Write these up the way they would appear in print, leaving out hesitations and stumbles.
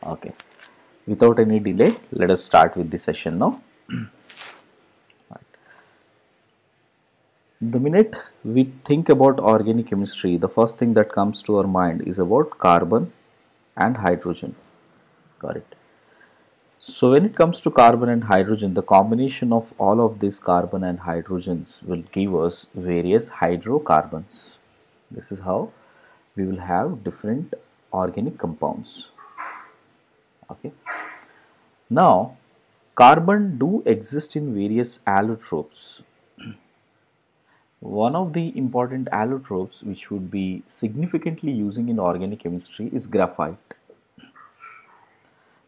Okay, without any delay, let us start with the session now. The minute we think about organic chemistry, the first thing that comes to our mind is about carbon and hydrogen. Got it. So, when it comes to carbon and hydrogen, the combination of all of these carbon and hydrogens will give us various hydrocarbons. This is how we will have different organic compounds. Okay. Now, carbon do exist in various allotropes. One of the important allotropes which would be significantly using in organic chemistry is graphite.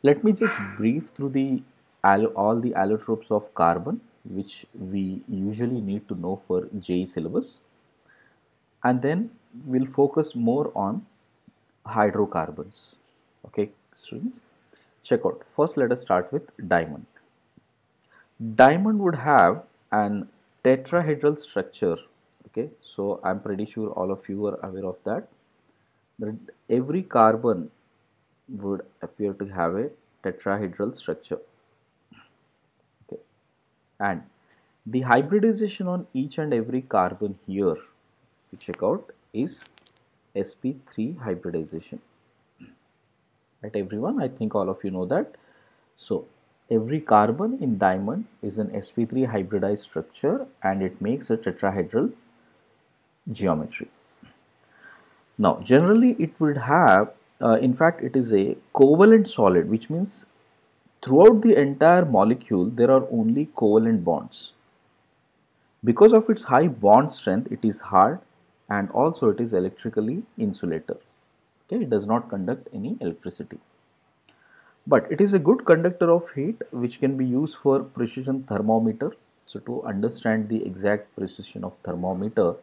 Let me just brief through all the allotropes of carbon which we usually need to know for JEE syllabus, and then we'll focus more on hydrocarbons. Okay, students, check out. First, let us start with diamond. Diamond would have an tetrahedral structure. Okay, so I'm pretty sure all of you are aware of that. That every carbon would appear to have a tetrahedral structure. Okay, and the hybridization on each and every carbon here, if you check out, is sp3 hybridization. Right, everyone? I think all of you know that. So, every carbon in diamond is an sp3 hybridized structure and it makes a tetrahedral geometry. Now, generally it would have, in fact, it is a covalent solid, which means throughout the entire molecule there are only covalent bonds. Because of its high bond strength, it is hard and also it is electrically insulator. Okay, it does not conduct any electricity. But it is a good conductor of heat which can be used for precision thermometer. So, to understand the exact precision of thermometer,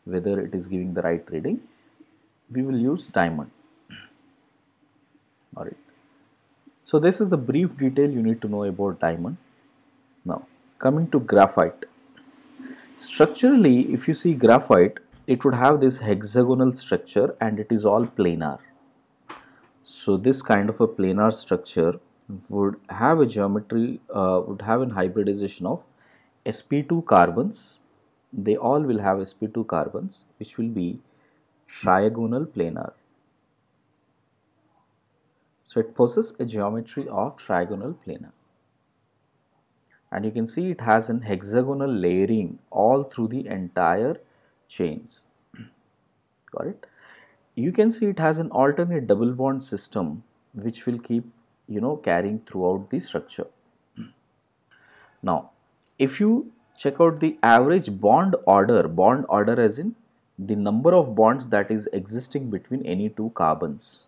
whether it is giving the right reading, we will use diamond. Alright. So, this is the brief detail you need to know about diamond. Now, coming to graphite. Structurally, if you see graphite, it would have this hexagonal structure and it is all planar. So, this kind of a planar structure would have a geometry, would have an hybridization of sp2 carbons. They all will have sp2 carbons, which will be trigonal planar. So, it possesses a geometry of trigonal planar. And you can see it has an hexagonal layering all through the entire chains. Got it? You can see it has an alternate double bond system which will keep carrying throughout the structure. Now, if you check out the average bond order as in the number of bonds that is existing between any two carbons.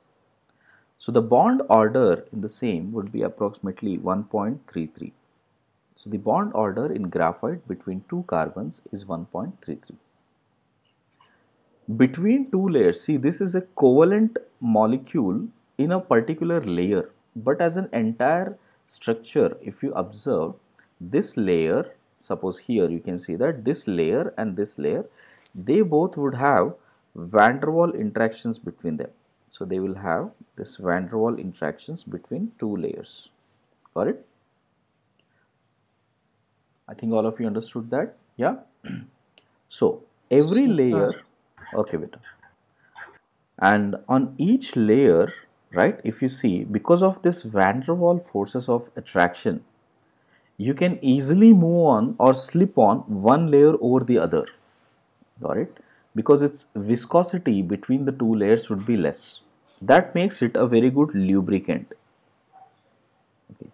So, the bond order in the same would be approximately 1.33. So, the bond order in graphite between two carbons is 1.33. Between two layers, see, this is a covalent molecule in a particular layer, but as an entire structure, if you observe this layer, suppose here you can see that this layer and this layer, they both would have van der Waal interactions between them. So, they will have this van der Waal interactions between two layers. Got it? I think all of you understood that. Yeah. So, every Yes, sir. layer, okay, beta. And on each layer, right, if you see, because of this van der Waal forces of attraction, you can easily move on or slip on one layer over the other. Got it? Because its viscosity between the two layers would be less. That makes it a very good lubricant. Okay.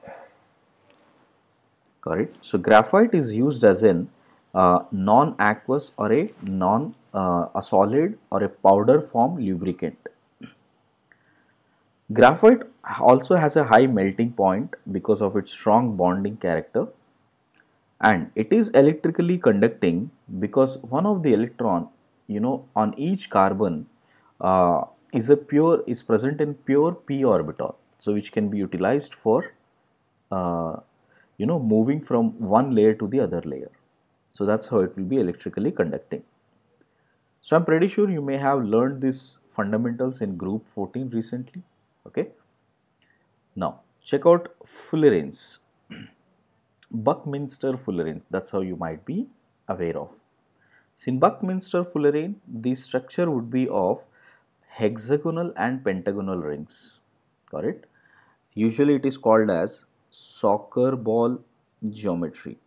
Got it? So, graphite is used as an non-aqueous or a solid or a powder form lubricant. Graphite also has a high melting point because of its strong bonding character, and it is electrically conducting because one of the electron on each carbon is present in pure p orbital, so which can be utilized for uh, moving from one layer to the other layer. So that's how it will be electrically conducting. So I'm pretty sure you may have learned these fundamentals in group 14 recently. Okay. Now, check out fullerenes. Buckminster fullerene, that's how you might be aware of. So in Buckminster fullerene, the structure would be of hexagonal and pentagonal rings. Got it? Usually it is called as soccer ball geometry.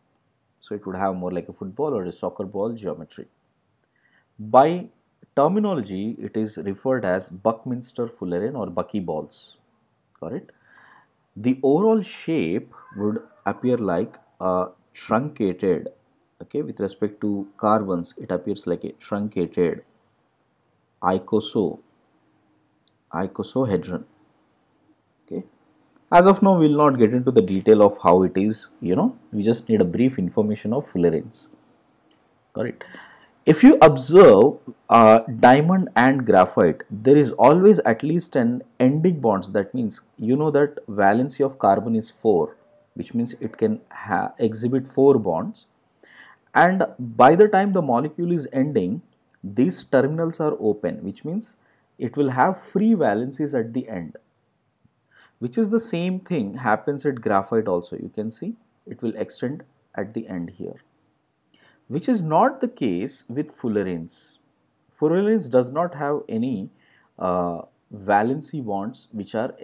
So it would have more like a football or a soccer ball geometry. By terminology, it is referred as Buckminster fullerene or buckyballs. Got it? The overall shape would appear like a truncated, okay, with respect to carbons, it appears like a truncated icoso icosohedron. Okay, as of now we will not get into the detail of how it is, we just need a brief information of fullerenes. Got it? If you observe diamond and graphite, there is always at least an ending bonds. That means that valency of carbon is 4, which means it can exhibit 4 bonds, and by the time the molecule is ending, these terminals are open, which means it will have free valencies at the end, which is the same thing happens at graphite also. You can see it will extend at the end here, which is not the case with fullerenes. Fullerenes does not have any valency bonds which are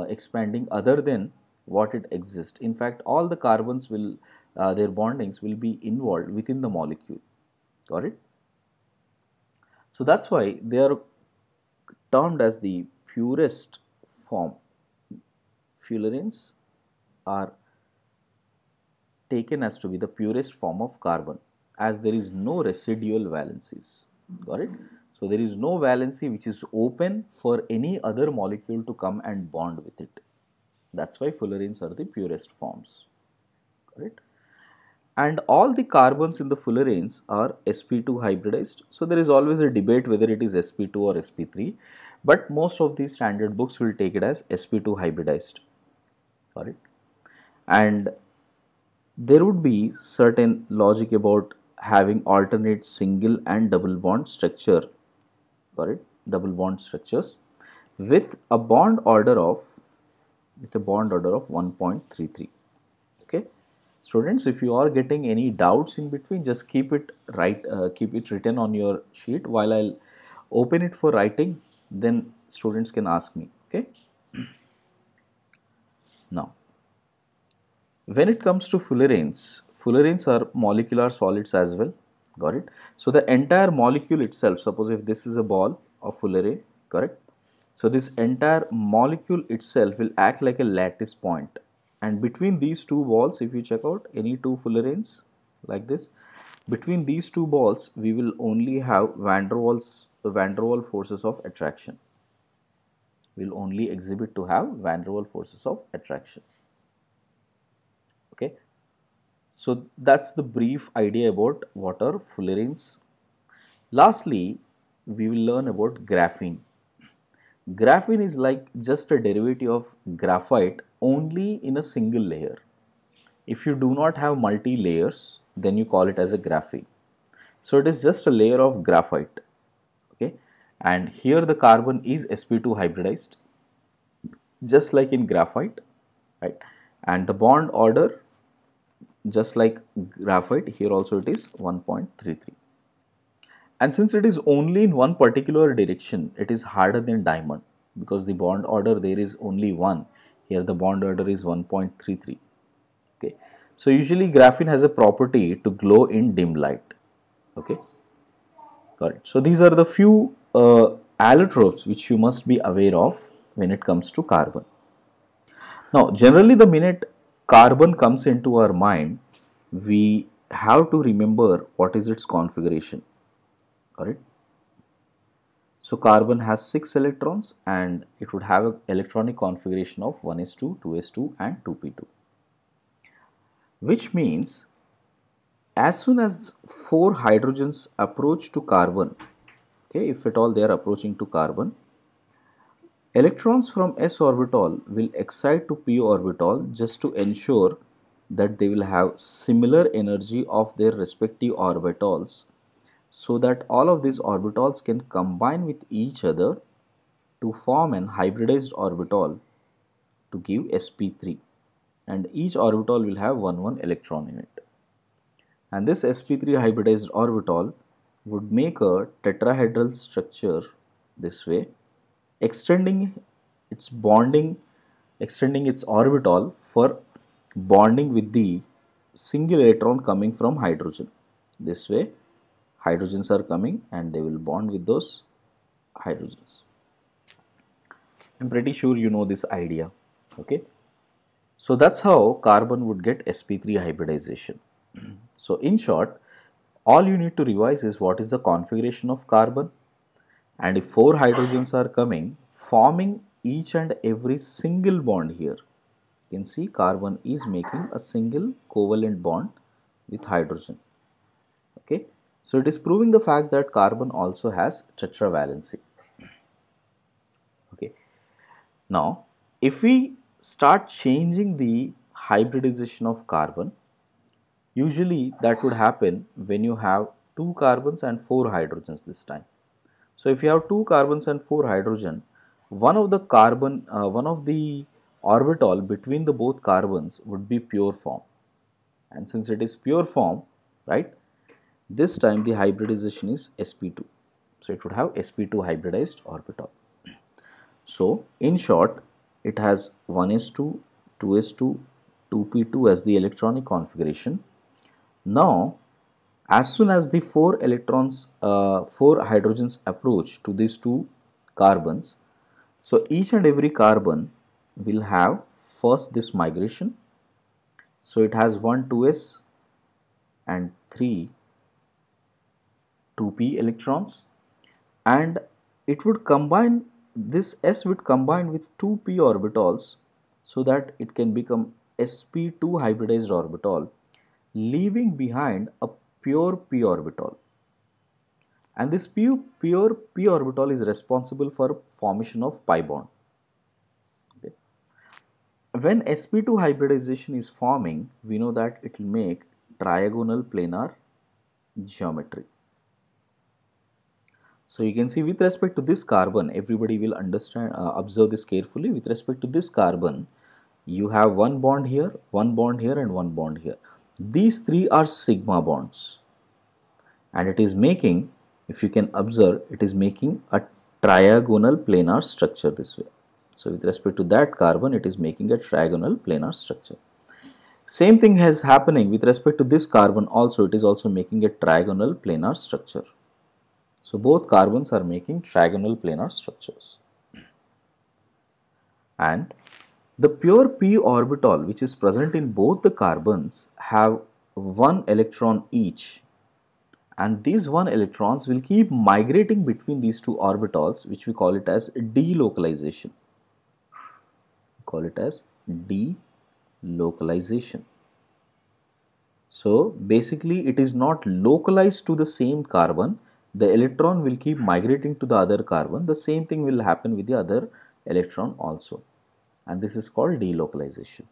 expanding other than what it exists. In fact, all the carbons will, their bondings will be involved within the molecule. Got it? So that's why they are termed as the purest form. Fullerenes are taken as to be the purest form of carbon, as there is no residual valencies. Got it? So there is no valency which is open for any other molecule to come and bond with it. That's why fullerenes are the purest forms. Got it? And all the carbons in the fullerenes are sp2 hybridized. So there is always a debate whether it is sp2 or sp3, but most of these standard books will take it as sp2 hybridized. Got it? And there would be certain logic about having alternate single and double bond structure. Got it? Double bond structures with a bond order of 1.33. Okay, students, if you are getting any doubts in between, just keep it written on your sheet while I'll open it for writing, then students can ask me. Okay, now when it comes to fullerenes are molecular solids as well. Got it? So the entire molecule itself, suppose if this is a ball of fullerene, correct? So this entire molecule itself will act like a lattice point, and between these two balls, if you check out any two fullerenes like this, between these two balls we will only have van der Waals forces of attraction. Will only exhibit to have van der Waals forces of attraction. Okay, so that's the brief idea about what are fullerenes. Lastly, we will learn about graphene. Graphene is like just a derivative of graphite only in a single layer. If you do not have multi layers, then you call it as a graphene. So it is just a layer of graphite. Okay, and here the carbon is sp2 hybridized, just like in graphite, right? And the bond order, just like graphite, here also it is 1.33. And since it is only in one particular direction, it is harder than diamond, because the bond order there is only 1. Here the bond order is 1.33. Okay, so usually graphene has a property to glow in dim light. Okay, got it. So these are the few allotropes which you must be aware of when it comes to carbon. Now, generally the minute carbon comes into our mind, we have to remember what is its configuration. Got it? So carbon has 6 electrons and it would have an electronic configuration of 1s2, 2s2 and 2p2. Which means as soon as 4 hydrogens approach to carbon, okay, if at all they are approaching to carbon, electrons from s orbital will excite to p orbital just to ensure that they will have similar energy of their respective orbitals, so that all of these orbitals can combine with each other to form an hybridized orbital to give sp3, and each orbital will have one electron in it. And this sp3 hybridized orbital would make a tetrahedral structure this way, extending its bonding, extending its orbital for bonding with the single electron coming from hydrogen. This way, hydrogens are coming and they will bond with those hydrogens. I'm pretty sure you know this idea. Okay. So that's how carbon would get sp3 hybridization. So in short, all you need to revise is what is the configuration of carbon, and if 4 hydrogens are coming, forming each and every single bond here. You can see carbon is making a single covalent bond with hydrogen. Okay. So it is proving the fact that carbon also has tetravalency. Okay. Now, if we start changing the hybridization of carbon, usually that would happen when you have 2 carbons and 4 hydrogens this time. So if you have 2 carbons and 4 hydrogen, one of the orbital between the both carbons would be pure form. And since it is pure form, right, this time the hybridization is sp2. So it would have sp2 hybridized orbital. So in short, it has 1s2, 2s2, 2p2 as the electronic configuration. Now, as soon as the 4 hydrogens approach to these 2 carbons, so each and every carbon will have first this migration. So it has 1 2s and 3 2p electrons, and it would combine, this s would combine with 2p orbitals so that it can become sp2 hybridized orbital, leaving behind a pure p orbital. And this pure p orbital is responsible for formation of pi bond. Okay. When sp2 hybridization is forming, we know that it will make trigonal planar geometry. So you can see with respect to this carbon, everybody will understand, observe this carefully. With respect to this carbon, you have one bond here, one bond here, and one bond here. These 3 are sigma bonds, and it is making, if you can observe, it is making a trigonal planar structure this way. So with respect to that carbon, it is making a trigonal planar structure. Same thing is happening with respect to this carbon also, it is also making a trigonal planar structure. So both carbons are making trigonal planar structures. And the pure p orbital which is present in both the carbons have 1 electron each, and these 1 electrons will keep migrating between these 2 orbitals, which we call it as delocalization. Call it as delocalization. So basically it is not localized to the same carbon. The electron will keep migrating to the other carbon. The same thing will happen with the other electron also, and this is called delocalization.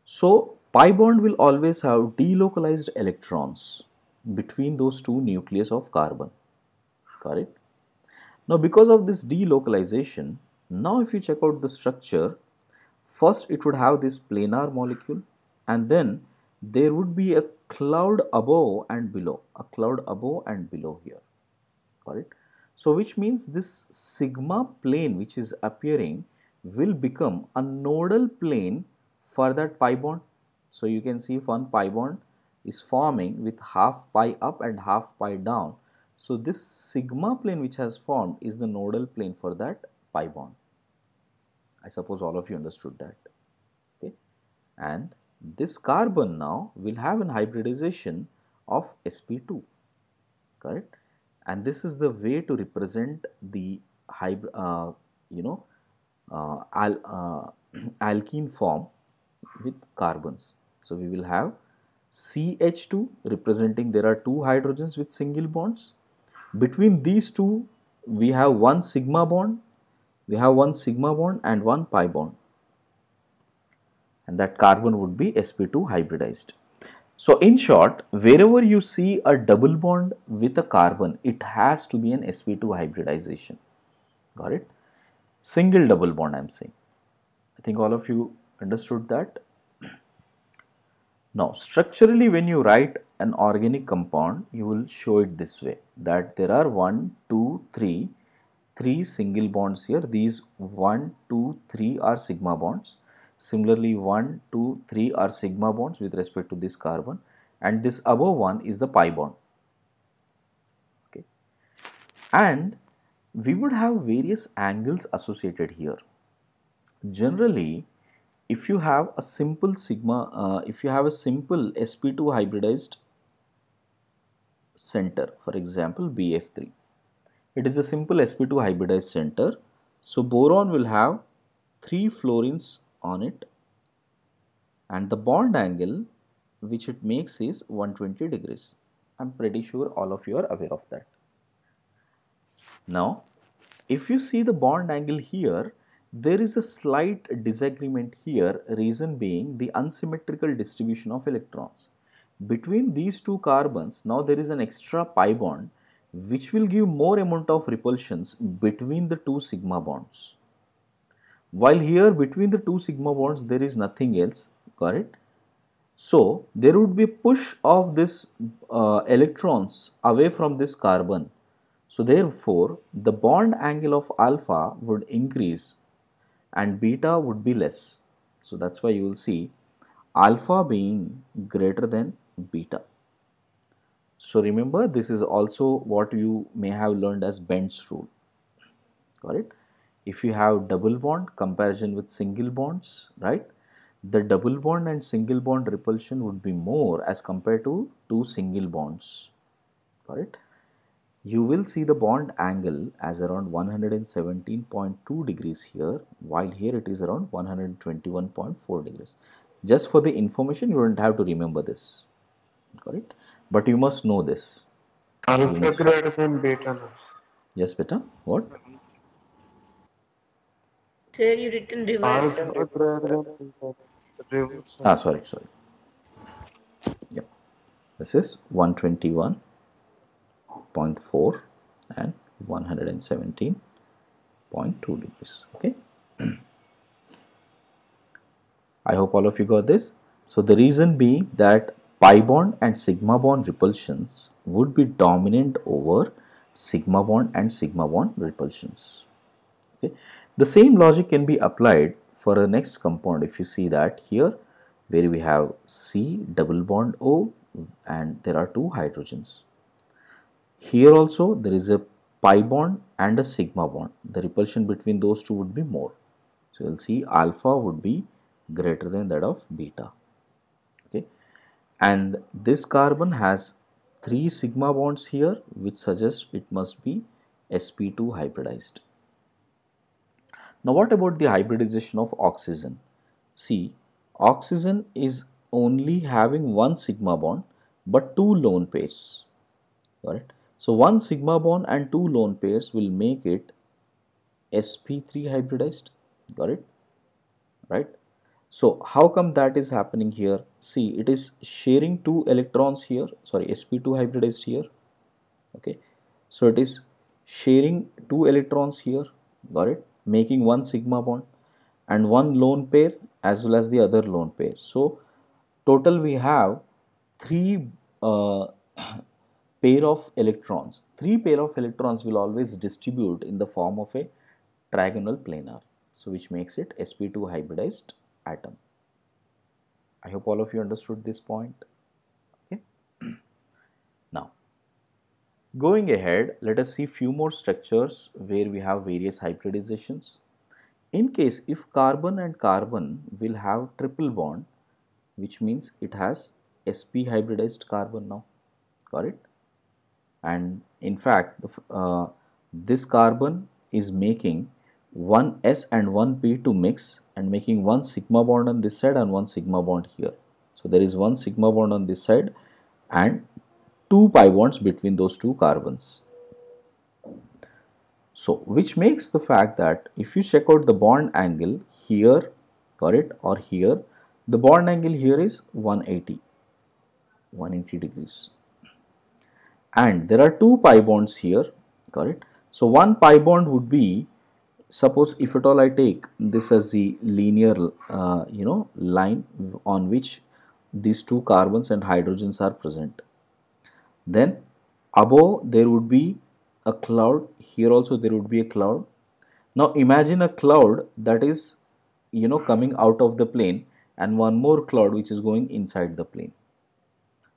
So pi bond will always have delocalized electrons between those 2 nucleus of carbon. Correct? Now because of this delocalization, now if you check out the structure, first it would have this planar molecule, and then there would be a cloud above and below, a cloud above and below here. Correct? So which means this sigma plane which is appearing will become a nodal plane for that pi bond. So you can see if one pi bond is forming with half pi up and half pi down. So this sigma plane which has formed is the nodal plane for that pi bond. I suppose all of you understood that. Okay. And this carbon now will have an hybridization of sp2. Correct? And this is the way to represent the alkene form with carbons. So we will have CH2 representing there are 2 hydrogens with single bonds. Between these 2 we have one sigma bond, and one pi bond, and that carbon would be sp2 hybridized. So in short, wherever you see a double bond with a carbon, it has to be an sp2 hybridization. Got it? Single double bond I am saying. I think all of you understood that. Now, structurally, when you write an organic compound, you will show it this way, that there are 1, 2, 3, 3 single bonds here. These 1, 2, 3 are sigma bonds. Similarly, 1, 2, 3 are sigma bonds with respect to this carbon, and this above one is the pi bond. Okay. And we would have various angles associated here. Generally, if you have a simple if you have a simple sp2 hybridized center, for example BF3, it is a simple sp2 hybridized center. So boron will have 3 fluorines on it, and the bond angle which it makes is 120 degrees. I'm pretty sure all of you are aware of that. Now, if you see the bond angle here, there is a slight disagreement here, reason being the unsymmetrical distribution of electrons. Between these two carbons, now there is an extra pi bond which will give more amount of repulsions between the two sigma bonds. While here between the two sigma bonds there is nothing else, correct? So there would be push of this electrons away from this carbon. So therefore, the bond angle of alpha would increase and beta would be less. So that's why you will see alpha being greater than beta. So remember, this is also what you may have learned as Bend's rule. Got it? If you have double bond comparison with single bonds, right? The double bond and single bond repulsion would be more as compared to two single bonds. Got it? You will see the bond angle as around 117.2 degrees here, while here it is around 121.4 degrees. Just for the information, you don't have to remember this. Got it? But you must know this. Alpha greater than beta now. Yes, beta. What? Sir, you written reverse. Alpha greater than beta. Reverse. Sorry. Yep. This is 121.4 and 117.2 degrees. Okay. I hope all of you got this. So the reason being that pi bond and sigma bond repulsions would be dominant over sigma bond and sigma bond repulsions. Okay. The same logic can be applied for the next compound. If you see that here, where we have C double bond O and there are two hydrogens. Here also there is a pi bond and a sigma bond. The repulsion between those two would be more. So you'll see alpha would be greater than that of beta. Okay, and this carbon has 3 sigma bonds here, which suggests it must be sp2 hybridized. Now what about the hybridization of oxygen? See, oxygen is only having one sigma bond but two lone pairs. Got it? So one sigma bond and two lone pairs will make it sp3 hybridized. Got it? Right? So how come that is happening here? See, it is sharing two electrons here, sorry, sp2 hybridized here. Okay, so it is sharing two electrons here, got it, making one sigma bond and one lone pair as well as the other lone pair. So total we have three pair of electrons. Three pair of electrons will always distribute in the form of a trigonal planar, so which makes it sp2 hybridized atom. I hope all of you understood this point. Okay. Now, going ahead, let us see few more structures where we have various hybridizations. In case if carbon and carbon will have triple bond, which means it has sp hybridized carbon now. Got it? And in fact, this carbon is making one S and one P to mix and making one sigma bond on this side and one sigma bond here. So there is one sigma bond on this side and two pi bonds between those two carbons. So which makes the fact that if you check out the bond angle here, got it, or here, the bond angle here is 180 degrees. And there are two pi bonds here, got it. So one pi bond would be suppose if at all I take this as the linear line on which these two carbons and hydrogens are present, then above there would be a cloud, here also there would be a cloud. Now imagine a cloud that is coming out of the plane, and one more cloud which is going inside the plane.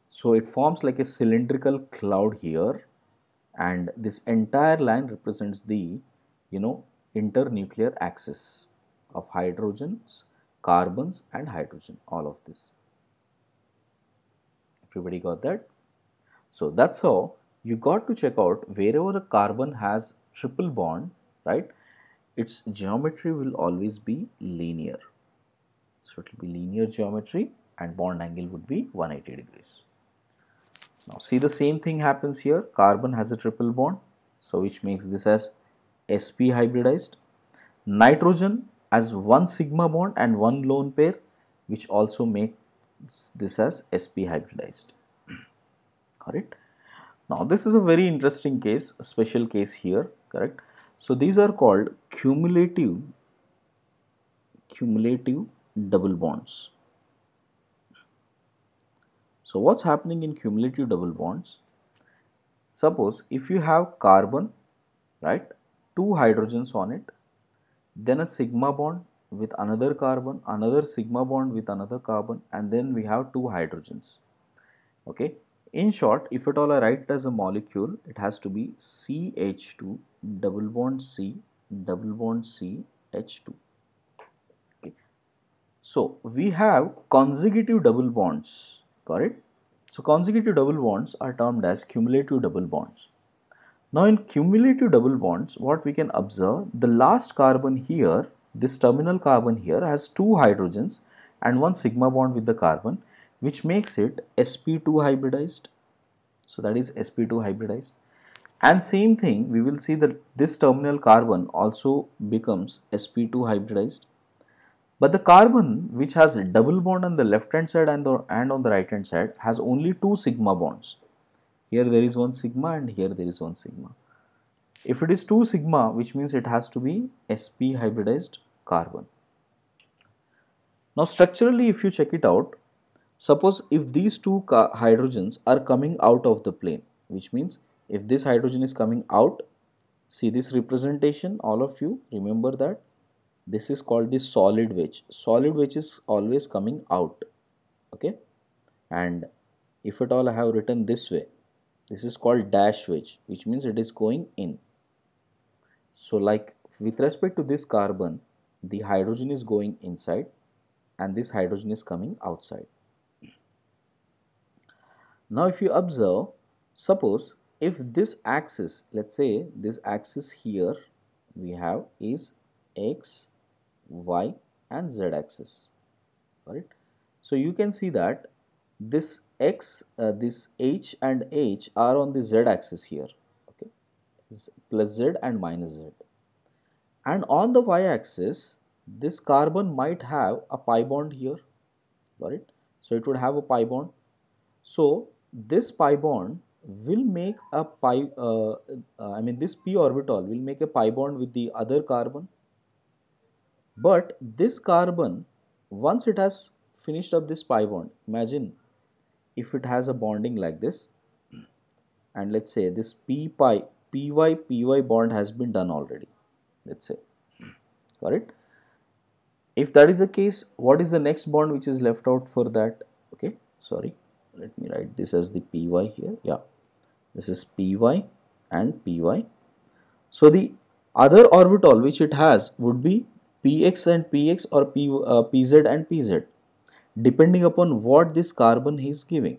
So it forms like a cylindrical cloud here, and this entire line represents the internuclear axis of hydrogens, carbons and hydrogen, all of this. Everybody got that? So that's how you got to check out wherever a carbon has triple bond, right? Its geometry will always be linear. So it will be linear geometry and bond angle would be 180 degrees. Now see, the same thing happens here. Carbon has a triple bond, so which makes this as sp hybridized. Nitrogen has one sigma bond and one lone pair, which also makes this as sp hybridized. Correct? Now this is a very interesting case, a special case here, correct? So these are called cumulative double bonds. So what's happening in cumulative double bonds? Suppose if you have carbon, right, two hydrogens on it, then a sigma bond with another carbon, another sigma bond with another carbon, and then we have two hydrogens. Okay, in short, if at all I write it as a molecule, it has to be CH2 double bond C double bond C H2. Okay. So we have consecutive double bonds. Correct? So consecutive double bonds are termed as cumulative double bonds. Now in cumulative double bonds, what we can observe, the last carbon here, this terminal carbon here has two hydrogens and one sigma bond with the carbon, which makes it sp2 hybridized. So that is sp2 hybridized. And same thing, we will see that this terminal carbon also becomes sp2 hybridized. But the carbon which has a double bond on the left hand side and on the right hand side has only two sigma bonds. Here there is one sigma and here there is one sigma. If it is two sigma, which means it has to be sp hybridized carbon. Now structurally, if you check it out, suppose if these two hydrogens are coming out of the plane, which means if this hydrogen is coming out, see this representation, all of you remember that this is called the solid wedge. Solid wedge is always coming out, okay? And if at all I have written this way, this is called dash wedge, which means it is going in. So like with respect to this carbon, the hydrogen is going inside and this hydrogen is coming outside. Now if you observe, suppose if this axis, let's say this axis here we have is x, y and z axis, correct? So you can see that this x, this h and h are on the z axis here, okay, plus z and minus z. And on the y axis, this carbon might have a pi bond here, got it? So it would have a pi bond. So this pi bond will make a pi, this p orbital will make a pi bond with the other carbon. But this carbon, once it has finished up this pi bond, imagine if it has a bonding like this, and let's say this py bond has been done already, let's say, correct? If that is the case, what is the next bond which is left out for that? Okay, sorry, let me write this as the py here. Yeah, this is py and py. So the other orbital which it has would be px and px or pz and pz, depending upon what this carbon is giving.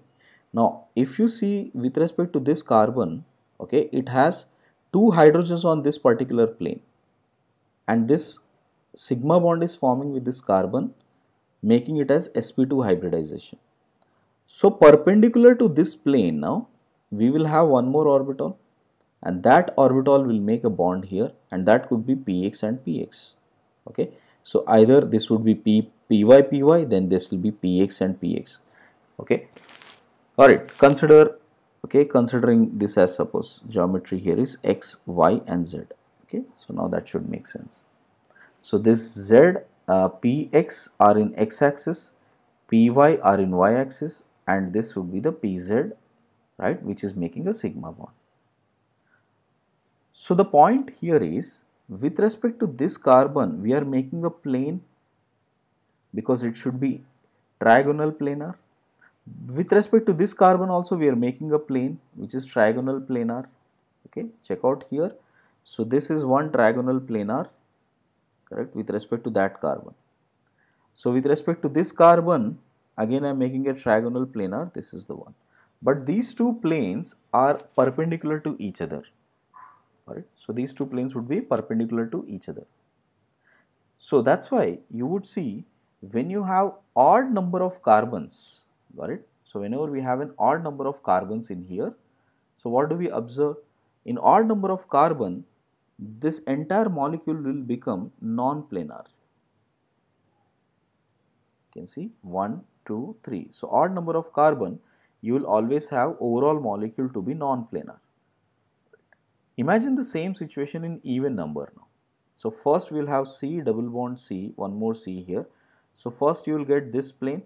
Now if you see with respect to this carbon, okay, it has two hydrogens on this particular plane and this sigma bond is forming with this carbon, making it as sp2 hybridization. So perpendicular to this plane, now we will have one more orbital and that orbital will make a bond here and that could be px and px. Okay, so either this would be py, then this will be px and px. Okay, all right, consider, okay, considering this as, suppose geometry here is x, y and z. Okay, so now that should make sense. So this Z, Px are in x-axis, Py are in y-axis, and this would be the Pz, right, which is making a sigma bond. So the point here is, with respect to this carbon, we are making a plane because it should be trigonal planar. With respect to this carbon also, we are making a plane which is trigonal planar. Okay, check out here. So this is one trigonal planar, correct, with respect to that carbon. So with respect to this carbon, again I am making a trigonal planar, this is the one. But these two planes are perpendicular to each other. Alright, so these two planes would be perpendicular to each other. So that's why you would see when you have odd number of carbons, got it? So whenever we have an odd number of carbons in here, so what do we observe? In odd number of carbon, this entire molecule will become non-planar. You can see 1, 2, 3. So odd number of carbon, you will always have overall molecule to be non-planar. Imagine the same situation in even number now. So first we will have C double bond C, one more C here. So first you will get this plane.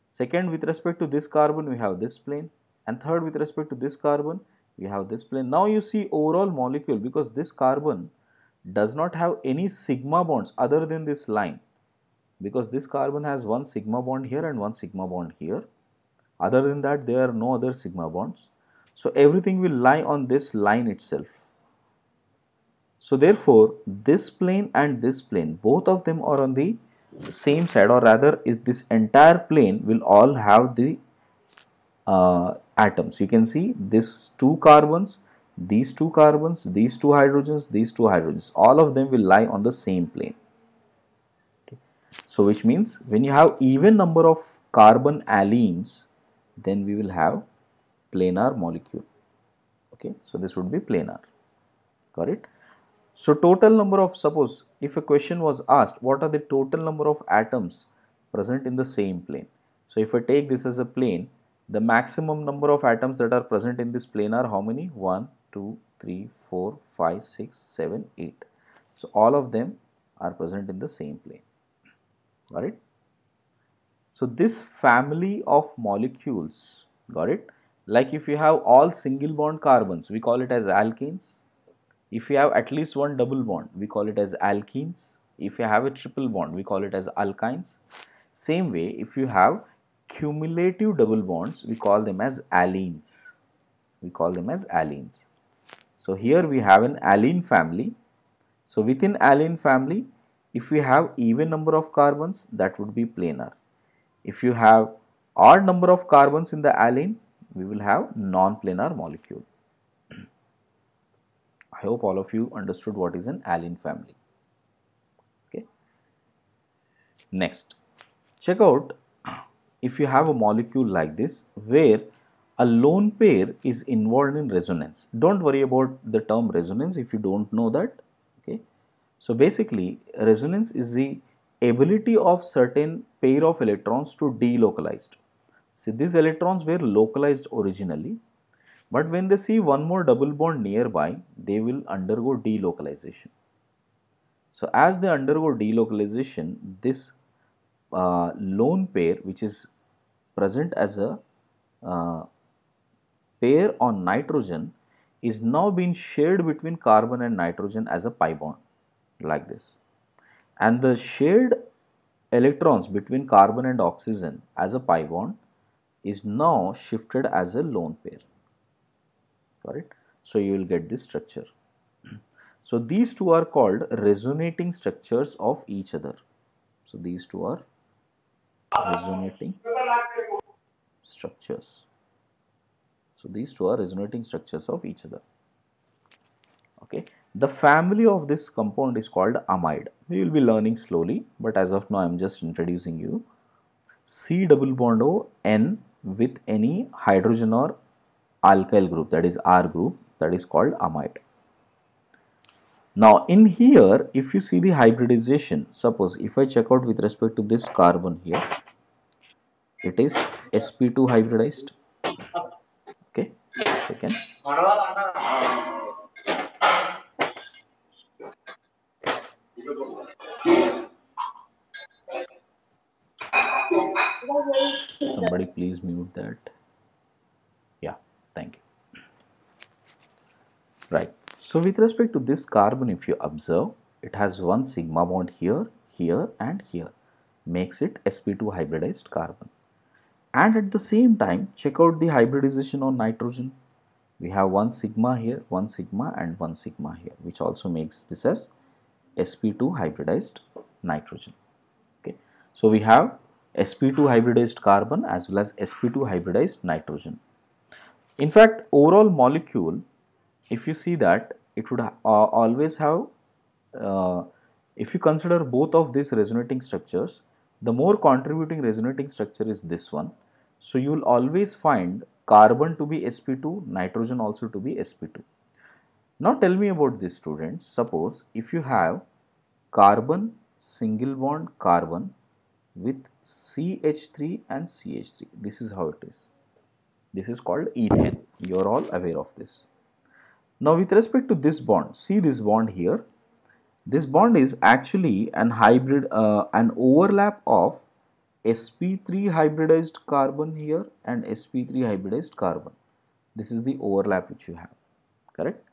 Second, with respect to this carbon, we have this plane. And third, with respect to this carbon, we have this plane. Now you see overall molecule, because this carbon does not have any sigma bonds other than this line. Because this carbon has one sigma bond here and one sigma bond here. Other than that, there are no other sigma bonds. So everything will lie on this line itself. So therefore, this plane and this plane, both of them are on the same side, or rather this entire plane will all have the atoms. You can see this two carbons, these two carbons, these two hydrogens, these two hydrogens, all of them will lie on the same plane. Okay. So which means when you have even number of carbon allenes, then we will have planar molecule. Okay, so this would be planar. Got it? So total number of, suppose if a question was asked, what are the total number of atoms present in the same plane? So if I take this as a plane, the maximum number of atoms that are present in this plane are how many? 1, 2, 3, 4, 5, 6, 7, 8. So all of them are present in the same plane. Got it? So this family of molecules, got it? Like if you have all single bond carbons, we call it as alkanes. If you have at least one double bond, we call it as alkenes. If you have a triple bond, we call it as alkynes. Same way, if you have cumulative double bonds, we call them as allenes. We call them as allenes. So here we have an allene family. So within allene family, if we have even number of carbons, that would be planar. If you have odd number of carbons in the allene, we will have non-planar molecule. I hope all of you understood what is an allene family. Okay. Next, check out if you have a molecule like this where a lone pair is involved in resonance. Don't worry about the term resonance if you don't know that. Okay. So basically, resonance is the ability of certain pair of electrons to delocalized. See, these electrons were localized originally, but when they see one more double bond nearby, they will undergo delocalization. So as they undergo delocalization, this lone pair, which is present as a pair on nitrogen, is now being shared between carbon and nitrogen as a pi bond, like this. And the shared electrons between carbon and oxygen as a pi bond is now shifted as a lone pair. Got it? So you will get this structure. So these two are called resonating structures of each other. So these two are resonating structures. So these two are resonating structures of each other. Okay. The family of this compound is called amide. We will be learning slowly, but as of now I am just introducing you. C double bond O N with any hydrogen or alkyl group, that is R group, that is called amide. Now in here, if you see the hybridization, suppose if I check out with respect to this carbon here, it is sp2 hybridized. Okay, second. somebody please mute that? Yeah, thank you. Right. So with respect to this carbon, if you observe, it has one sigma bond here, here and here, makes it sp2 hybridized carbon. And at the same time, check out the hybridization on nitrogen. We have one sigma here, one sigma and one sigma here, which also makes this as sp2 hybridized nitrogen. Okay. So we have sp2 hybridized carbon as well as sp2 hybridized nitrogen. In fact, overall molecule, if you see that, it would always have, if you consider both of these resonating structures, the more contributing resonating structure is this one. So you will always find carbon to be sp2, nitrogen also to be sp2. Now tell me about this, students. Suppose if you have carbon single bond carbon with CH3 and CH3, this is how it is. This is called ethane. You are all aware of this. Now with respect to this bond, see this bond here. This bond is actually an hybrid, an overlap of sp3 hybridized carbon here and sp3 hybridized carbon. This is the overlap which you have, correct?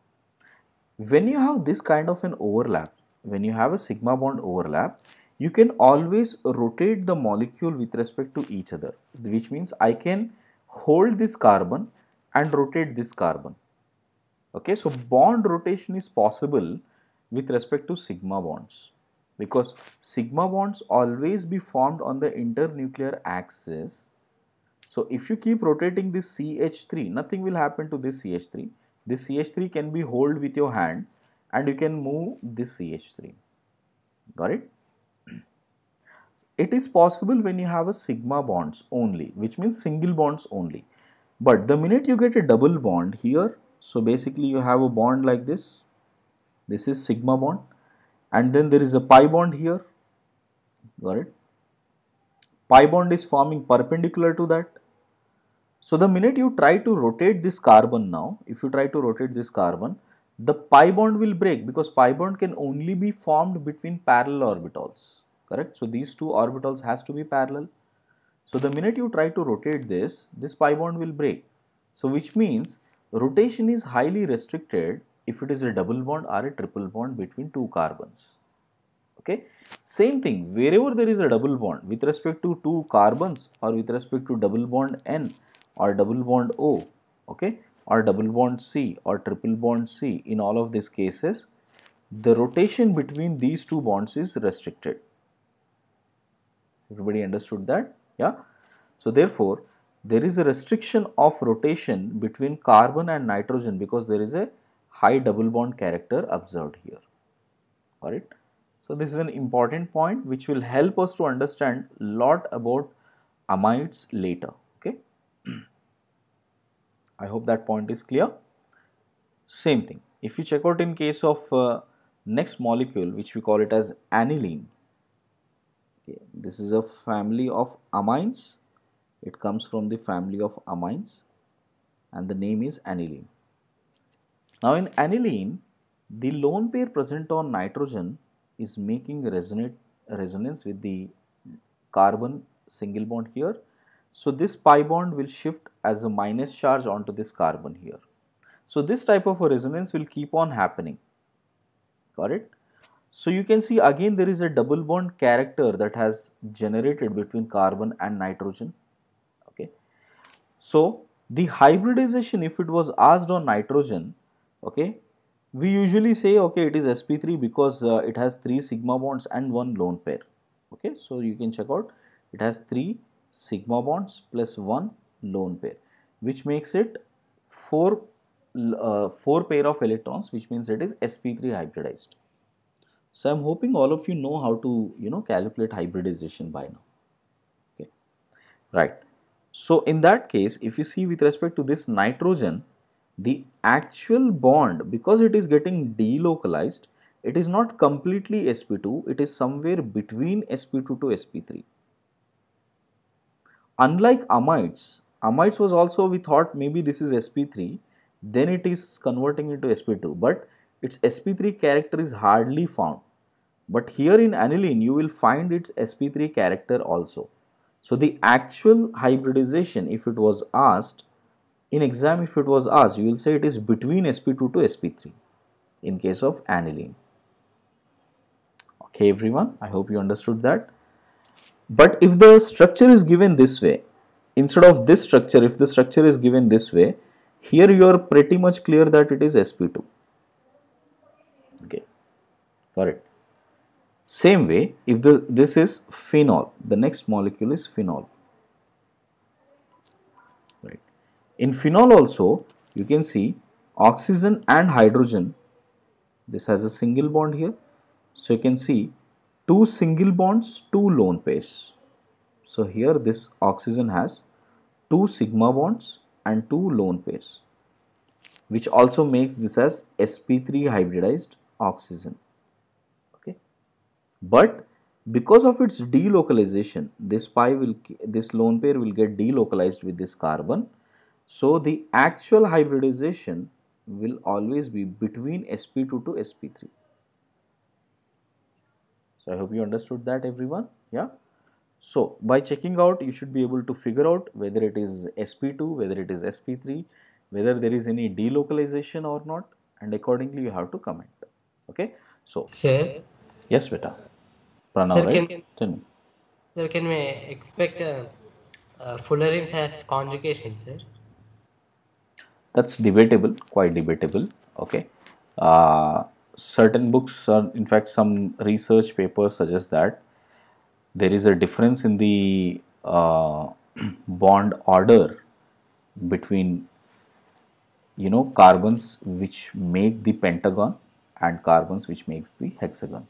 When you have this kind of an overlap, when you have a sigma bond overlap, you can always rotate the molecule with respect to each other, which means I can hold this carbon and rotate this carbon. Okay, so bond rotation is possible with respect to sigma bonds, because sigma bonds always be formed on the internuclear axis. So if you keep rotating this CH3, nothing will happen to this CH3. This CH3 can be held with your hand and you can move this CH3. Got it? It is possible when you have a sigma bonds only, which means single bonds only. But the minute you get a double bond here, so basically you have a bond like this. This is sigma bond and then there is a pi bond here. Got it? Pi bond is forming perpendicular to that. So the minute you try to rotate this carbon now, if you try to rotate this carbon, the pi bond will break, because pi bond can only be formed between parallel orbitals, correct? So these two orbitals has to be parallel. So the minute you try to rotate this pi bond will break. So which means rotation is highly restricted if it is a double bond or a triple bond between two carbons. Okay. Same thing, wherever there is a double bond with respect to two carbons or with respect to double bond N or double bond O, okay, or double bond C or triple bond C, in all of these cases, the rotation between these two bonds is restricted. Everybody understood that? Yeah. So therefore, there is a restriction of rotation between carbon and nitrogen because there is a high double bond character observed here. Alright. So this is an important point which will help us to understand a lot about amides later. Okay. I hope that point is clear. Same thing. If you check out in case of next molecule, which we call it as aniline. Okay. This is a family of amines. It comes from the family of amines and the name is aniline. Now in aniline, the lone pair present on nitrogen is making resonance with the carbon single bond here. So this pi bond will shift as a minus charge onto this carbon here. So this type of a resonance will keep on happening. Got it? So you can see again there is a double bond character that has generated between carbon and nitrogen. Okay. So the hybridization, if it was asked on nitrogen, okay, we usually say okay it is sp3 because it has 3 sigma bonds and 1 lone pair. Okay, so you can check out it has 3 sigma bonds plus 1 lone pair, which makes it 4 pair of electrons, which means it is sp3 hybridized. So I am hoping all of you know how to calculate hybridization by now. Okay, right. So in that case, if you see with respect to this nitrogen, the actual bond, because it is getting delocalized, it is not completely sp2, it is somewhere between sp2 to sp3. Unlike amides, amides was also, we thought maybe this is sp3, then it is converting into sp2, but its sp3 character is hardly found. But here in aniline, you will find its sp3 character also. So the actual hybridization, if it was asked in exam, if it was asked, you will say it is between sp2 to sp3 in case of aniline. Okay, everyone, I hope you understood that. But if the structure is given this way, instead of this structure, if the structure is given this way, here you are pretty much clear that it is sp2. Okay, got it. Same way, if this is phenol, the next molecule is phenol. Right. In phenol also, you can see oxygen and hydrogen. This has a single bond here. So you can see two single bonds, two lone pairs. So here this oxygen has two sigma bonds and two lone pairs, which also makes this as sp3 hybridized oxygen. Okay, but because of its delocalization, this lone pair will get delocalized with this carbon. So the actual hybridization will always be between sp2 to sp3. So I hope you understood that, everyone. Yeah. So by checking out, you should be able to figure out whether it is sp2, whether it is sp3, whether there is any delocalization or not, and accordingly you have to comment. Okay. So Sir, yes, beta. Pranav, sir, right? Tell me. can we expect fullerenes as conjugation, sir? That's debatable, quite debatable. Okay. Uh, Certain books, in fact, some research papers suggest that there is a difference in the bond order between carbons which make the pentagon and carbons which makes the hexagon.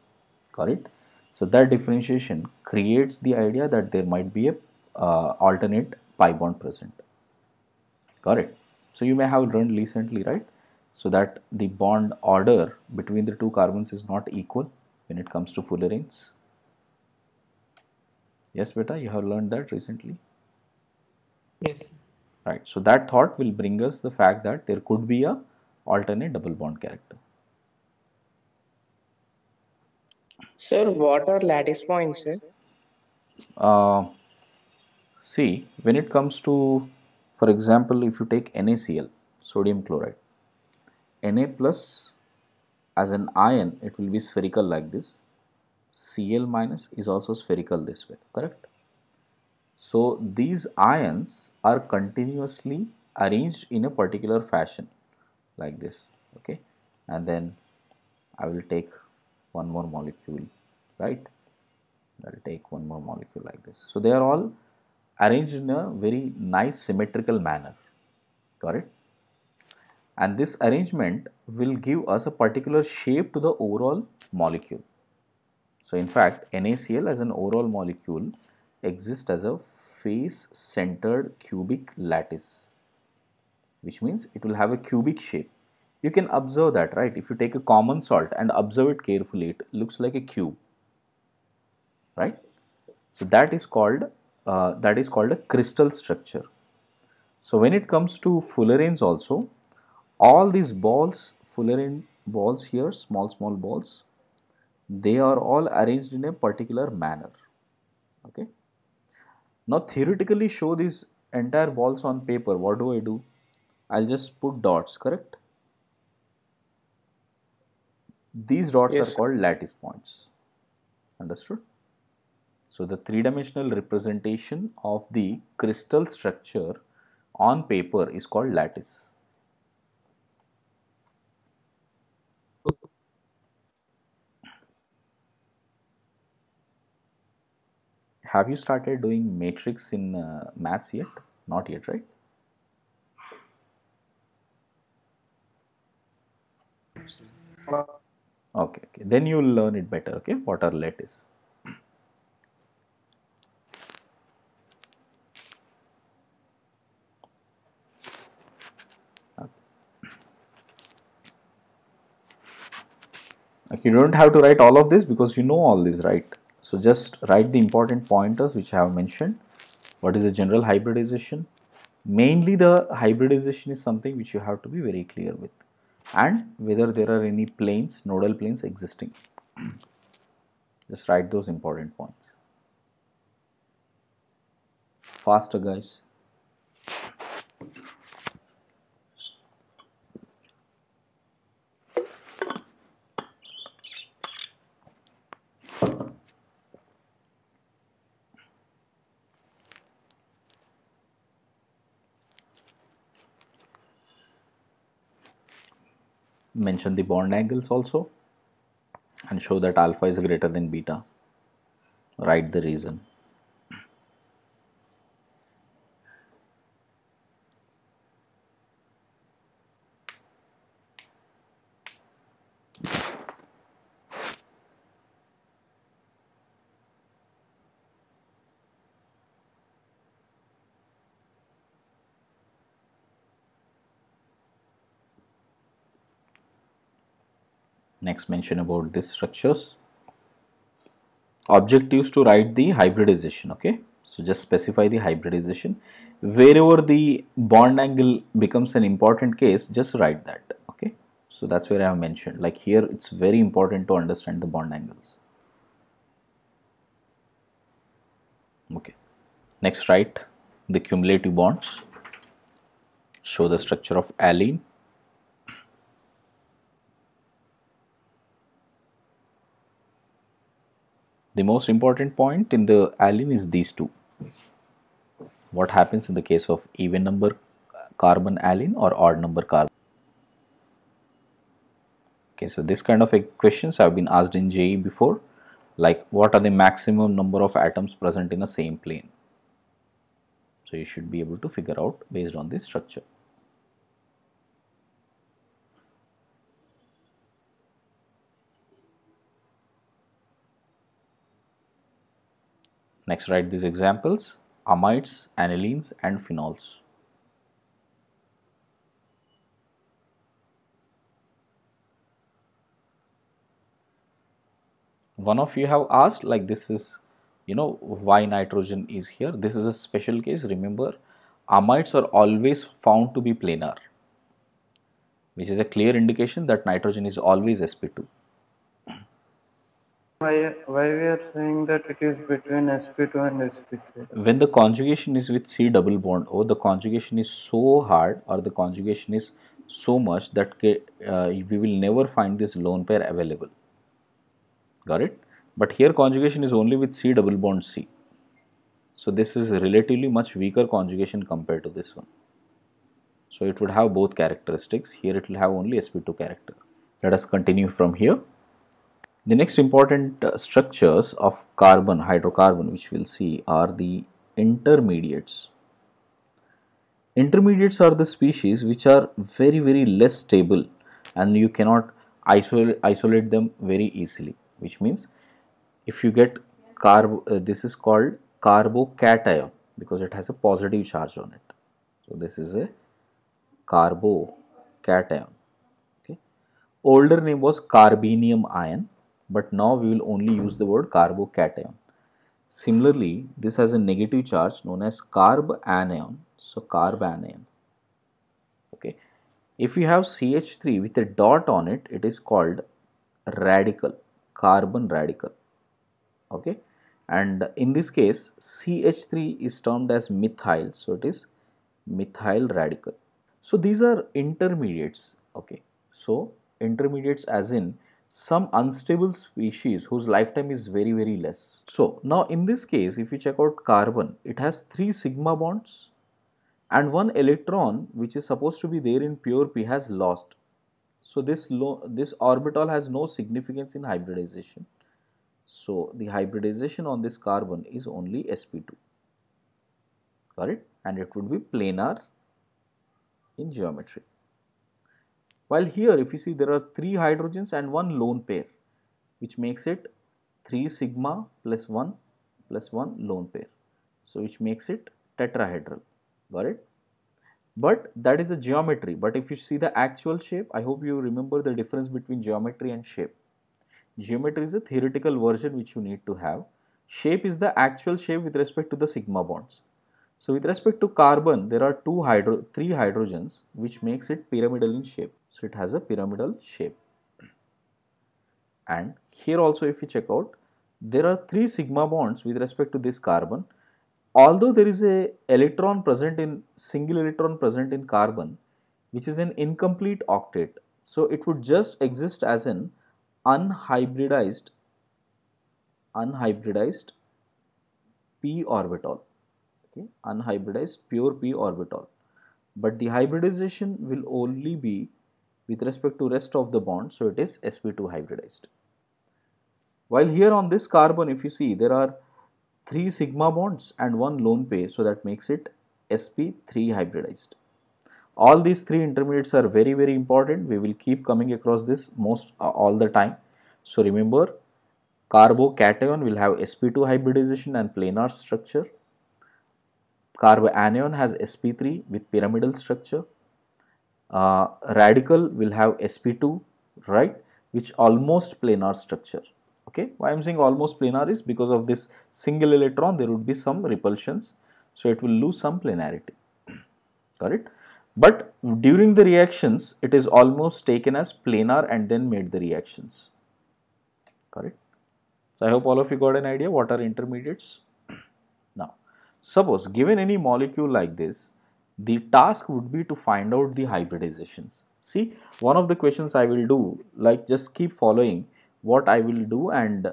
Got it? So that differentiation creates the idea that there might be a alternate pi bond present. Got it? So you may have learned recently, right? So that the bond order between the two carbons is not equal when it comes to fullerenes. Yes, beta, you have learned that recently. Yes. Right. So that thought will bring us the fact that there could be a alternate double bond character. Sir, what are lattice points, sir? See, when it comes to, for example, if you take NaCl, sodium chloride, Na plus as an ion, it will be spherical like this. Cl minus is also spherical this way, correct? So these ions are continuously arranged in a particular fashion like this, okay? And then I will take one more molecule, right? I will take one more molecule like this. So they are all arranged in a very nice symmetrical manner, got it? And this arrangement will give us a particular shape to the overall molecule. So in fact, NaCl as an overall molecule exists as a face centered cubic lattice, which means it will have a cubic shape. You can observe that, right? If you take a common salt and observe it carefully, it looks like a cube, right? So that is called a crystal structure. So when it comes to fullerenes also, all these balls, fullerene balls here, small balls, they are all arranged in a particular manner. Okay. Now theoretically show these entire balls on paper. What do? I'll just put dots, correct? These dots are Yes, sir. called lattice points. Understood? So the three-dimensional representation of the crystal structure on paper is called lattice. Have you started doing matrix in maths yet? Not yet, right? Okay. Then you will learn it better, okay? What are lattice? Okay, you don't have to write all of this because you know all this, right? So just write the important pointers which I have mentioned. What is the general hybridization? Mainly the hybridization is something which you have to be very clear with, and whether there are any planes, nodal planes existing. Just write those important points. faster, guys. Mention the bond angles also and show that alpha is greater than beta. Write the reason. Next, mention about these structures. Objectives to write the hybridization. Okay, so just specify the hybridization. Wherever the bond angle becomes an important case, just write that. Okay, so that's where I have mentioned. Like here, it's very important to understand the bond angles. Okay, next, write the cumulative bonds. Show the structure of allene. The most important point in the allene is these two. What happens in the case of even number carbon allene or odd number carbon? Okay, so this kind of questions have been asked in JEE before, like what are the maximum number of atoms present in a same plane? So you should be able to figure out based on this structure. Next, write these examples: amides, anilines and phenols. One of you have asked, like, this is, why nitrogen is here. This is a special case. Remember, amides are always found to be planar, which is a clear indication that nitrogen is always sp2. Why we are saying that it is between sp2 and sp3? When the conjugation is with C double bond O, the conjugation is so hard or the conjugation is so much that we will never find this lone pair available. Got it? But here conjugation is only with C double bond C. So this is relatively much weaker conjugation compared to this one. So it would have both characteristics. Here it will have only sp2 character. Let us continue from here. The next important structures of carbon, hydrocarbon, which we'll see are the intermediates. Intermediates are the species which are very, very less stable and you cannot isolate them very easily, which means if you get this is called carbocation because it has a positive charge on it. So this is a carbocation. Okay. Older name was carbenium ion, but now we will only use the word carbocation. Similarly, this has a negative charge known as carbanion. So carbanion. Okay. If you have CH3 with a dot on it, it is called radical, carbon radical. Okay. And in this case, CH3 is termed as methyl. So it is methyl radical. So these are intermediates. Okay. So intermediates as in some unstable species whose lifetime is very, very less. So now in this case, if you check out carbon, it has 3 sigma bonds and 1 electron which is supposed to be there in pure P has lost. So this orbital has no significance in hybridization. So the hybridization on this carbon is only sp2. Got it? And it would be planar in geometry. While here, if you see, there are 3 hydrogens and 1 lone pair, which makes it 3 sigma plus 1 lone pair. So which makes it tetrahedral. Got it? But that is a geometry. But if you see the actual shape, I hope you remember the difference between geometry and shape. Geometry is a theoretical version which you need to have. Shape is the actual shape with respect to the sigma bonds. So with respect to carbon, there are 3 hydrogens which makes it pyramidal in shape. So it has a pyramidal shape. And here also if you check out, there are 3 sigma bonds with respect to this carbon. although there is a electron present in single electron present in carbon, which is an incomplete octet, so it would just exist as an unhybridized p orbital, okay, unhybridized pure p orbital. But the hybridization will only be with respect to rest of the bond, so it is sp2 hybridized. While here on this carbon, if you see, there are 3 sigma bonds and 1 lone pair, so that makes it sp3 hybridized. All these 3 intermediates are very, very important. We will keep coming across this all the time. So remember, carbocation will have sp2 hybridization and planar structure. Carbanion has sp3 with pyramidal structure. Radical will have sp2, right, which almost planar structure. Okay, why I am saying almost planar is because of this single electron there would be some repulsions, so it will lose some planarity, correct. But during the reactions it is almost taken as planar and then made the reactions, correct. So I hope all of you got an idea what are intermediates. Now suppose given any molecule like this, the task would be to find out the hybridizations. See, one of the questions I will do, like just keep following what I will do and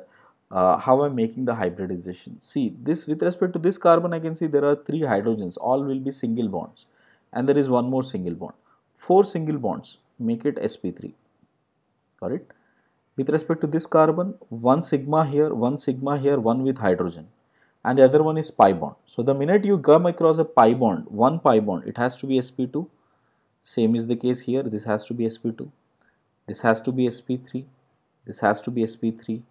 how I am making the hybridization. See, this with respect to this carbon, I can see there are 3 hydrogens, all will be single bonds, and there is one more single bond. 4 single bonds make it sp3, correct. With respect to this carbon, 1 sigma here, 1 sigma here, 1 with hydrogen, and the other one is pi bond. So the minute you come across a pi bond, 1 pi bond, it has to be sp2. Same is the case here, this has to be sp2, this has to be sp3, this has to be sp3,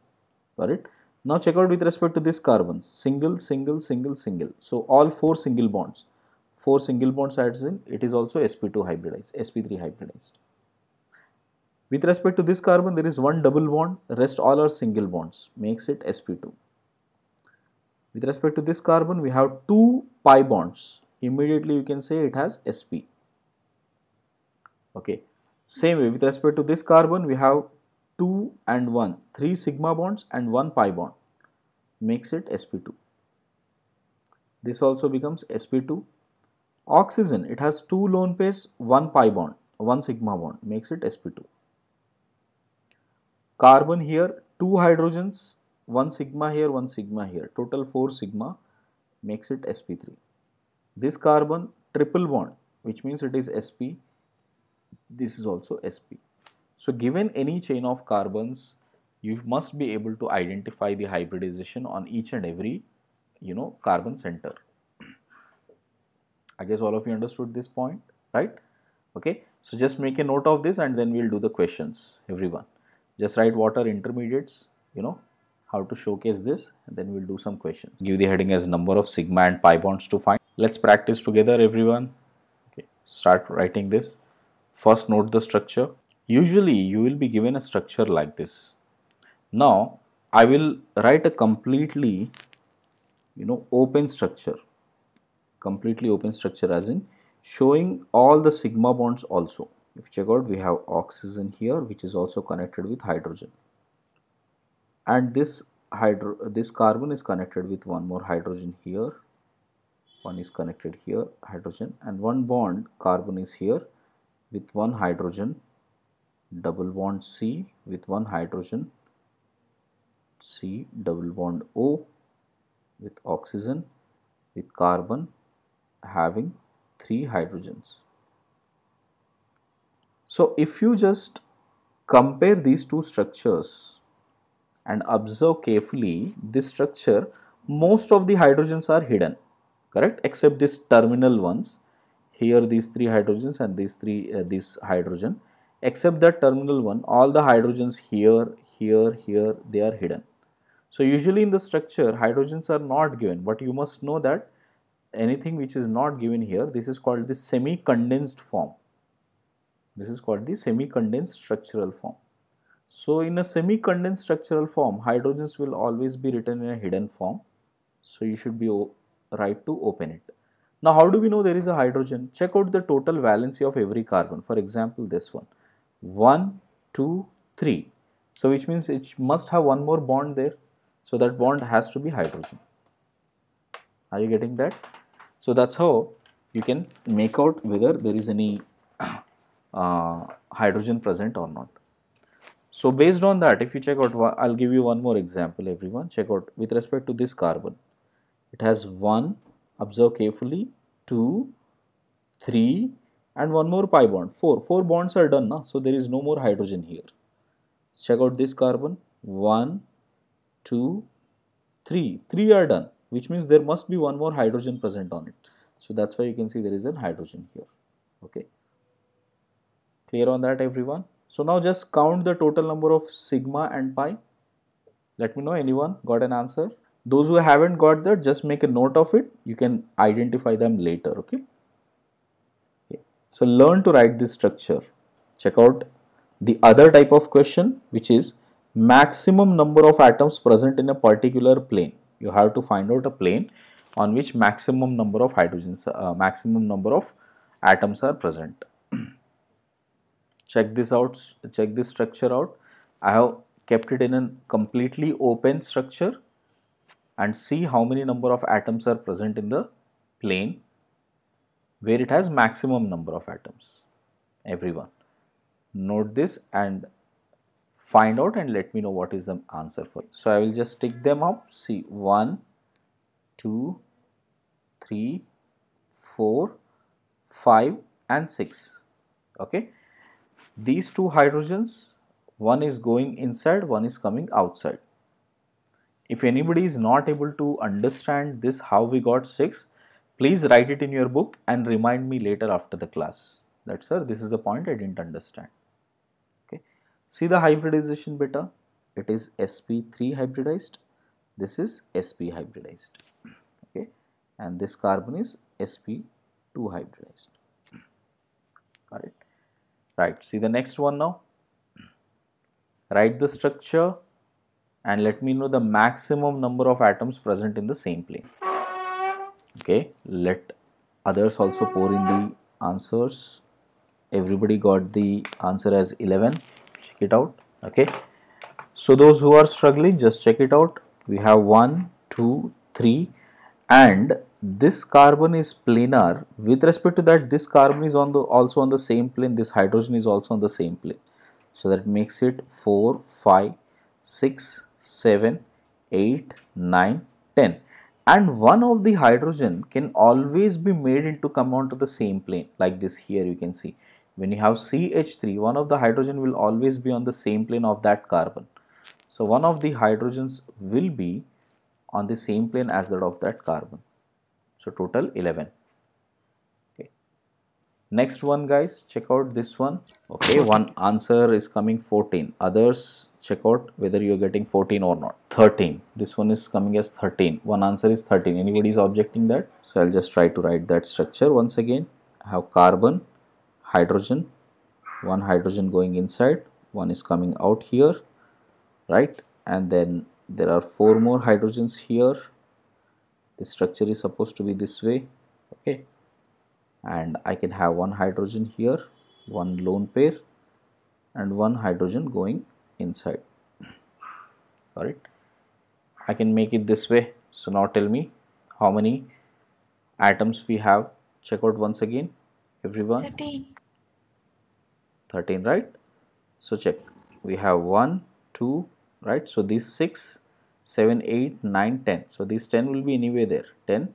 correct. Now check out with respect to this carbon, single, single, single, single. So all 4 single bonds, 4 single bonds adds in, it is also sp2 hybridized, sp3 hybridized. With respect to this carbon, there is 1 double bond, rest all are single bonds, makes it sp2. With respect to this carbon, we have 2 pi bonds, immediately you can say it has sp. Okay, same way with respect to this carbon, we have 2 and 1, 3 sigma bonds and 1 pi bond, makes it sp2. This also becomes sp2. Oxygen, it has 2 lone pairs, 1 pi bond, 1 sigma bond, makes it sp2. Carbon here, 2 hydrogens, 1 sigma here, 1 sigma here, total 4 sigma, makes it sp3. This carbon, triple bond, which means it is sp, this is also sp. So given any chain of carbons, you must be able to identify the hybridization on each and every, carbon center. I guess all of you understood this point, right? Okay, so just make a note of this and then we'll do the questions, everyone. Just write what are intermediates, how to showcase this, and then we'll do some questions. Give the heading as number of sigma and pi bonds to find. Let's practice together, everyone. Okay, start writing this. First, note the structure. Usually, you will be given a structure like this. Now, I will write a completely, open structure. Completely open structure as in showing all the sigma bonds also. If you check out, we have oxygen here, which is also connected with hydrogen. And this carbon is connected with one more hydrogen here. One is connected here, hydrogen, and one bond carbon is here with one hydrogen, double bond C with one hydrogen, C double bond O with oxygen with carbon having 3 hydrogens. So if you just compare these two structures and observe carefully this structure, most of the hydrogens are hidden, correct, except these terminal ones. Here these 3 hydrogens and this hydrogen, except that terminal one, all the hydrogens here, they are hidden. So usually in the structure hydrogens are not given, but you must know that anything which is not given here, this is called the semi-condensed form. This is called the semi-condensed structural form. So in a semi-condensed structural form, hydrogens will always be written in a hidden form. So you should be right to open it. Now how do we know there is a hydrogen? Check out the total valency of every carbon. For example, this one, 1, 2, 3. So which means it must have one more bond there. So that bond has to be hydrogen. Are you getting that? So that's how you can make out whether there is any hydrogen present or not. So based on that, if you check out, I'll give you one more example, everyone. Check out with respect to this carbon. It has 1, observe carefully, 2, 3 and one more pi bond, 4. 4 bonds are done, so there is no more hydrogen here. Check out this carbon, 1, 2, 3. 3 are done, which means there must be one more hydrogen present on it. So that's why you can see there is a hydrogen here. Okay. Clear on that, everyone? So now just count the total number of sigma and pi. Let me know, anyone got an answer? Those who haven't got that, just make a note of it. You can identify them later, okay? So learn to write this structure. Check out the other type of question, which is maximum number of atoms present in a particular plane. You have to find out a plane on which maximum number of hydrogens, maximum number of atoms are present. Check this out, check this structure out. I have kept it in a completely open structure and see how many number of atoms are present in the plane where it has maximum number of atoms. Everyone, note this and find out and let me know what is the answer for it. So I will just tick them up. See, 1, 2, 3, 4, 5 and 6. Okay. These two hydrogens, one is going inside, one is coming outside. If anybody is not able to understand this, how we got 6, please write it in your book and remind me later after the class. That, sir, this is the point I didn't understand. Okay. See the hybridization beta. It is sp3 hybridized. This is sp hybridized. Okay. And this carbon is sp2 hybridized. Got it? Right. See the next one now. Write the structure and let me know the maximum number of atoms present in the same plane. Okay. Let others also pour in the answers. Everybody got the answer as 11. Check it out. Okay. So those who are struggling, just check it out. We have 1, 2, 3 and this carbon is planar. With respect to that, this carbon is also on the same plane. This hydrogen is also on the same plane. So that makes it 4, 5, 6, 7, 8, 9, 10. And one of the hydrogen can always be made into come onto the same plane, like this here you can see. When you have CH3, one of the hydrogen will always be on the same plane of that carbon. So one of the hydrogens will be on the same plane as that of that carbon. So total 11. Okay. Next one, guys, check out this one. Okay, one answer is coming 14. Others, check out whether you are getting 14 or not. 13. This one is coming as 13. One answer is 13. Anybody is objecting that? So I'll just try to write that structure once again. I have carbon, hydrogen, one hydrogen going inside, one is coming out here, right? And then there are 4 more hydrogens here. The structure is supposed to be this way. Okay. And I can have one hydrogen here, one lone pair and one hydrogen going inside. Alright, I can make it this way. So now tell me how many atoms we have. Check out once again, everyone. 13. 13, right? So check, we have 1, 2, right? So these 6, 7, 8, 9, 10. So these 10 will be anyway there. 10,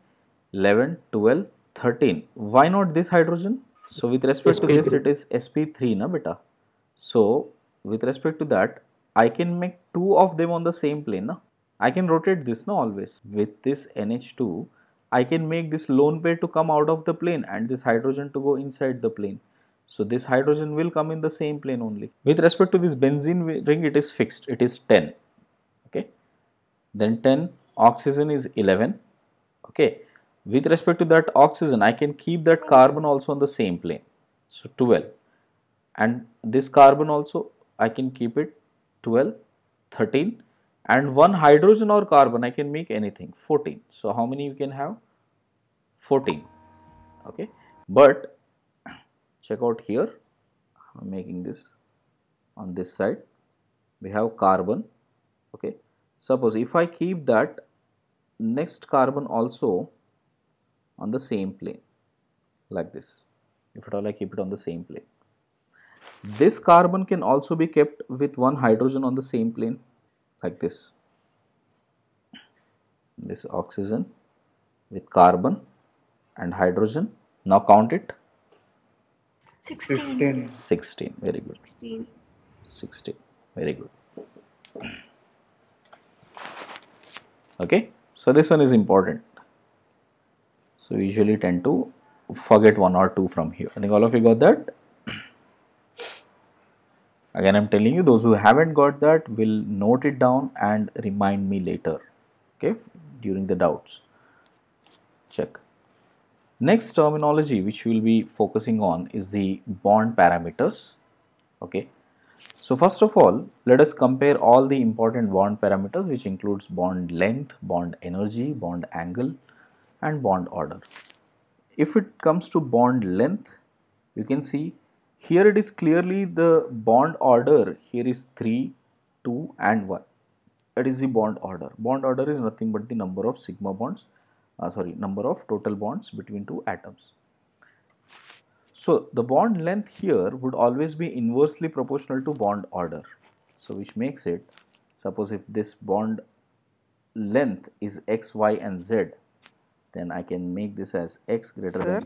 11, 12, 13. Why not this hydrogen? So with respect to this, it is sp3, na beta. So with respect to that, I can make 2 of them on the same plane. Na? I can rotate this, na, always. With this NH2, I can make this lone pair to come out of the plane and this hydrogen to go inside the plane. So this hydrogen will come in the same plane only. With respect to this benzene ring, it is fixed. It is 10. Okay. Then 10, oxygen is 11. Okay. With respect to that oxygen, I can keep that carbon also on the same plane. So 12. And this carbon also, I can keep it 12, 13. And one hydrogen or carbon, I can make anything, 14. So how many you can have? 14. Okay. But check out here, I'm making this on this side. We have carbon. Okay. Suppose if I keep that next carbon also on the same plane like this, if at all I keep it on the same plane. This carbon can also be kept with one hydrogen on the same plane like this. This oxygen with carbon and hydrogen. Now count it. 16. 16. Very good. 16. 16. Very good. Okay. So this one is important. So we usually tend to forget one or two from here. I think all of you got that. Again, I'm telling you, those who haven't got that will note it down and remind me later, okay, during the doubts. Check. Next terminology which we will be focusing on is the bond parameters. Okay. So first of all, let us compare all the important bond parameters, which includes bond length, bond energy, bond angle, and bond order. If it comes to bond length, you can see here it is clearly the bond order. Here is 3, 2 and 1. That is the bond order. Bond order is nothing but the number of sigma bonds, number of total bonds between two atoms. So the bond length here would always be inversely proportional to bond order. So which makes it, suppose if this bond length is x, y and z, then I can make this as x greater than